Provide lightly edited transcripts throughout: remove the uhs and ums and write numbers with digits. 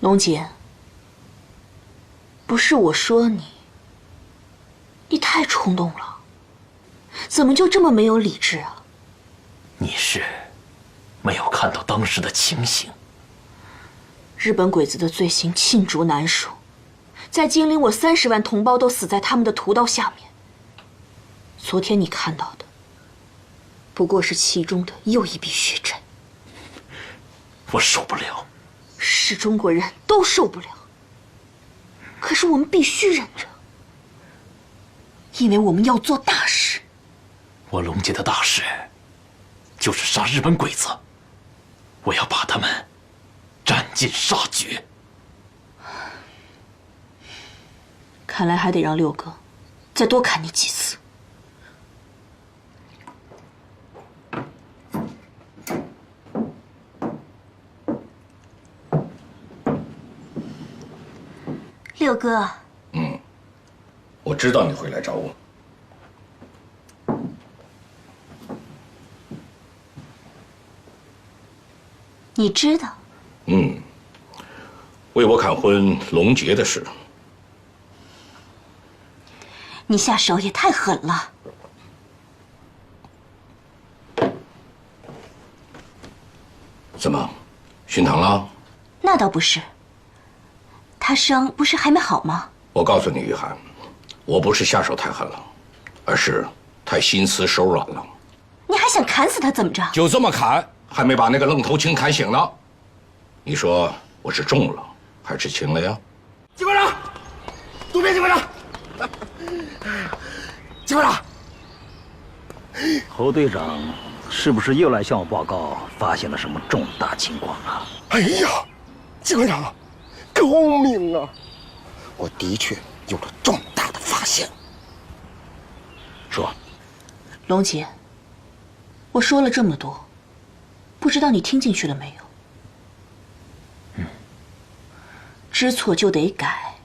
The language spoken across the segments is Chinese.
龙姐，不是我说你，你太冲动了，怎么就这么没有理智啊？你是没有看到当时的情形。日本鬼子的罪行罄竹难书，在金陵我30万同胞都死在他们的屠刀下面。昨天你看到的，不过是其中的又一笔血债。我受不了，是中国人都受不了。可是我们必须忍着，因为我们要做大事。我龙姐的大事，就是杀日本鬼子，我要把他们斩尽杀绝。看来还得让六哥再多砍你几次。六哥，我知道你会来找我。你知道？为我砍昏龙杰的事。你下手也太狠了。怎么，熏堂了？那倒不是。他伤不是还没好吗？我告诉你，于涵，我不是下手太狠了，而是太心慈手软了。你还想砍死他怎么着？就这么砍，还没把那个愣头青砍醒呢。你说我是中了还是轻了呀？警官长，渡边警官长，警官长，侯队长是不是又来向我报告发现了什么重大情况啊？哎呀，警官长，高明啊！我的确有了重大的发现。说，龙姐，我说了这么多，不知道你听进去了没有？知错就得改，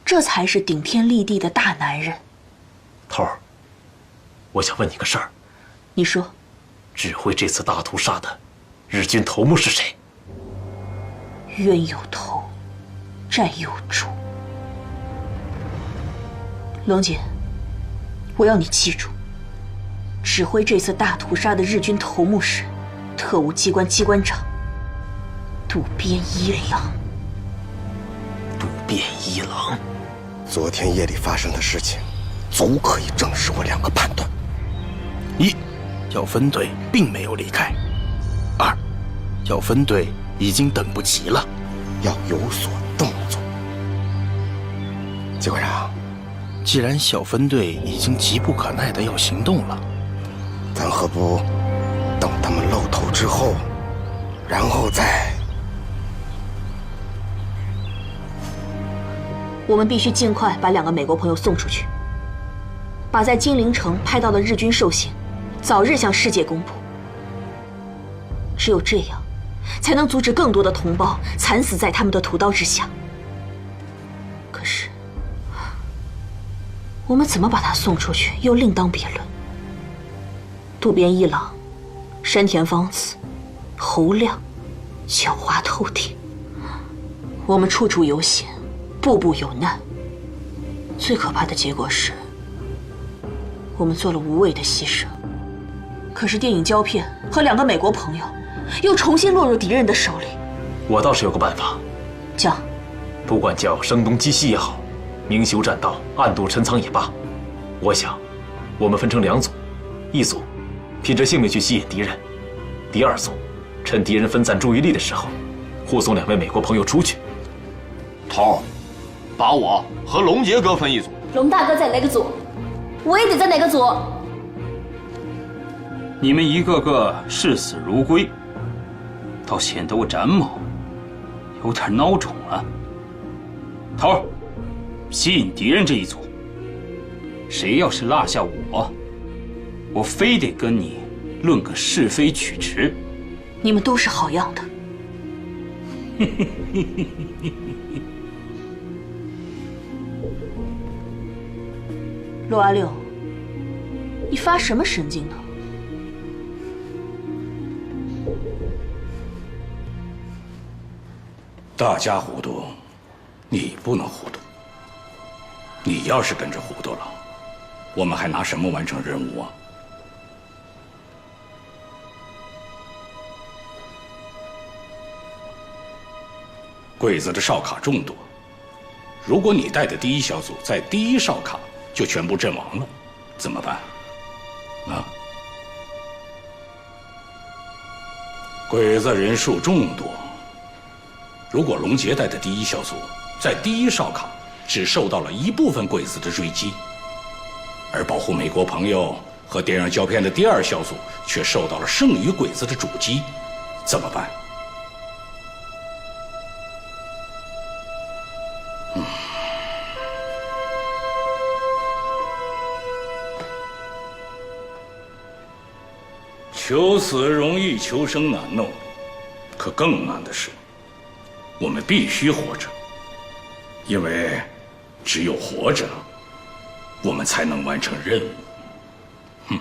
这才是顶天立地的大男人。头儿，我想问你个事儿。你说，指挥这次大屠杀的日军头目是谁？冤有头，债有主。龙姐，我要你记住，指挥这次大屠杀的日军头目是特务机关机关长渡边一郎。渡边一郎。昨天夜里发生的事情，足可以证实我2个判断：一，要分队并没有离开；二，要分队已经等不及了，要有所动作。警官长，既然小分队已经急不可耐的要行动了，咱何不等他们露头之后，然后再……我们必须尽快把2个美国朋友送出去，把在金陵城拍到的日军兽刑早日向世界公布。只有这样，才能阻止更多的同胞惨死在他们的屠刀之下。可是，我们怎么把他送出去，又另当别论。渡边一郎、山田芳子、侯亮，狡猾透顶。我们处处有险，步步有难。最可怕的结果是，我们做了无谓的牺牲。可是电影胶片和2个美国朋友，又重新落入敌人的手里。我倒是有个办法。讲。不管叫声东击西也好，明修栈道，暗度陈仓也罢，我想，我们分成2组，一组拼着性命去吸引敌人，第2组趁敌人分散注意力的时候，护送2位美国朋友出去。头儿，把我和龙杰哥分一组。龙大哥在哪个组，我也得在哪个组。你们一个个视死如归，倒显得我展某有点孬种了。头儿，吸引敌人这一组，谁要是落下我非得跟你论个是非曲直。你们都是好样的。陆阿六，你发什么神经呢？大家糊涂，你不能糊涂。你要是跟着糊涂了，我们还拿什么完成任务啊？鬼子的哨卡众多，如果你带的第一小组在第一哨卡就全部阵亡了，怎么办？啊？鬼子人数众多，如果龙杰带的第一小组在第一哨卡只受到了一部分鬼子的追击，而保护美国朋友和电影胶片的第二小组却受到了剩余鬼子的阻击，怎么办？求死容易，求生难哦。可更难的是，我们必须活着，因为只有活着，我们才能完成任务。哼。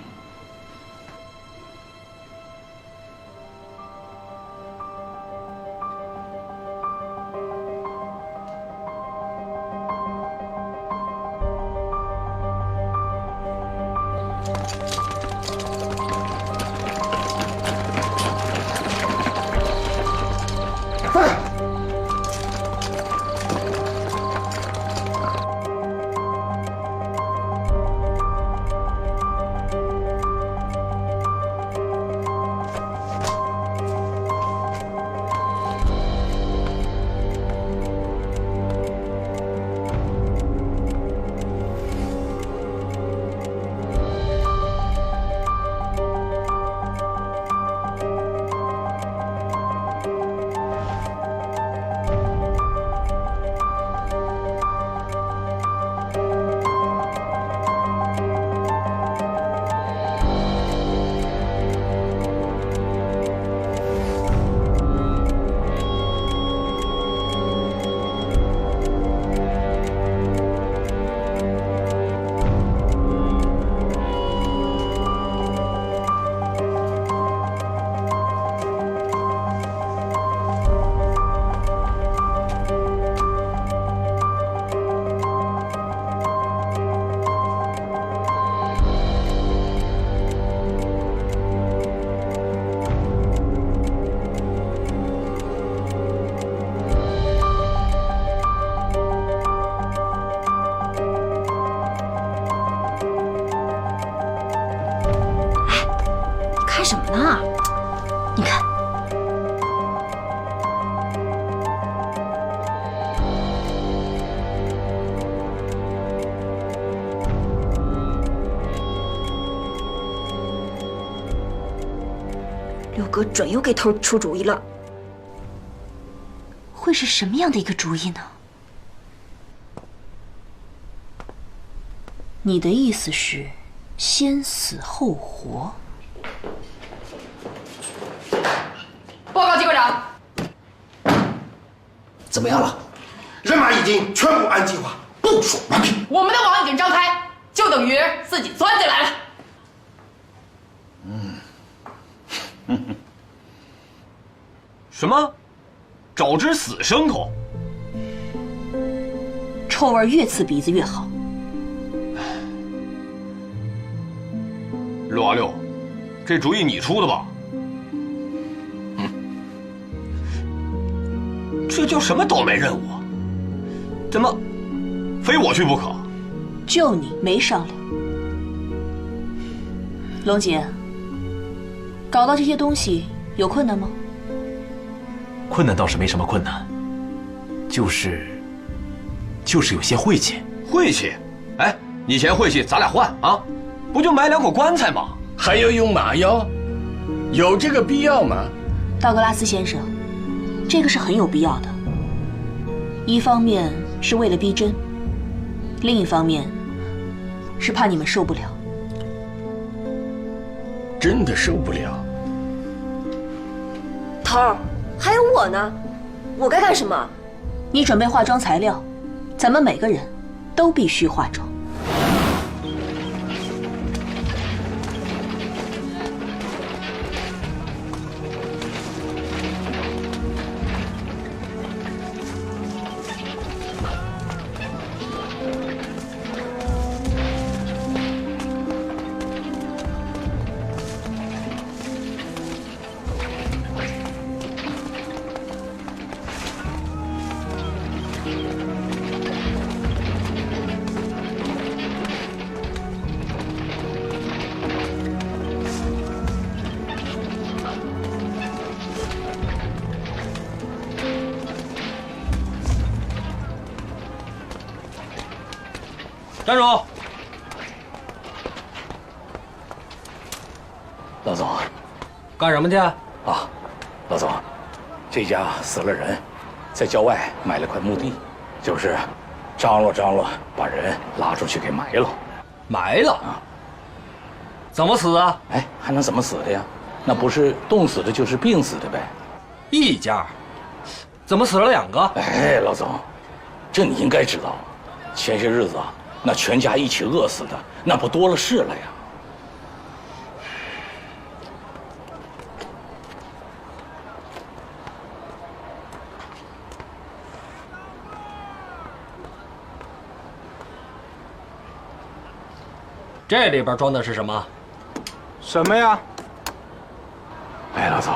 什么呢？你看，六哥准又给头出主意了。会是什么样的一个主意呢？你的意思是先死后活？报告机关长，怎么样了？人马已经全部按计划部署完毕。我们的网已经张开，就等于自己钻进来了。什么？找只死牲口？臭味越刺鼻子越好。626，这主意你出的吧？这叫什么倒霉任务啊？怎么非我去不可？就你没商量。龙姐，搞到这些东西有困难吗？困难倒是没什么困难，就是有些晦气。晦气？哎，你嫌晦气，咱俩换啊！不就买2口棺材吗？还要用麻药？有这个必要吗？道格拉斯先生，这个是很有必要的。一方面是为了逼真，另一方面是怕你们受不了。真的受不了？头儿，还有我呢，我该干什么？你准备化妆材料，咱们每个人都必须化妆。站住！老总，干什么去？啊，老总，这家死了人，在郊外买了块墓地，就是张罗张罗，把人拉出去给埋了。埋了啊？怎么死啊？哎，还能怎么死的呀？那不是冻死的，就是病死的呗。一家，怎么死了2个？哎，老总，这你应该知道，前些日子啊，那全家一起饿死的，那不多了是了呀。这里边装的是什么？什么呀？哎，老总，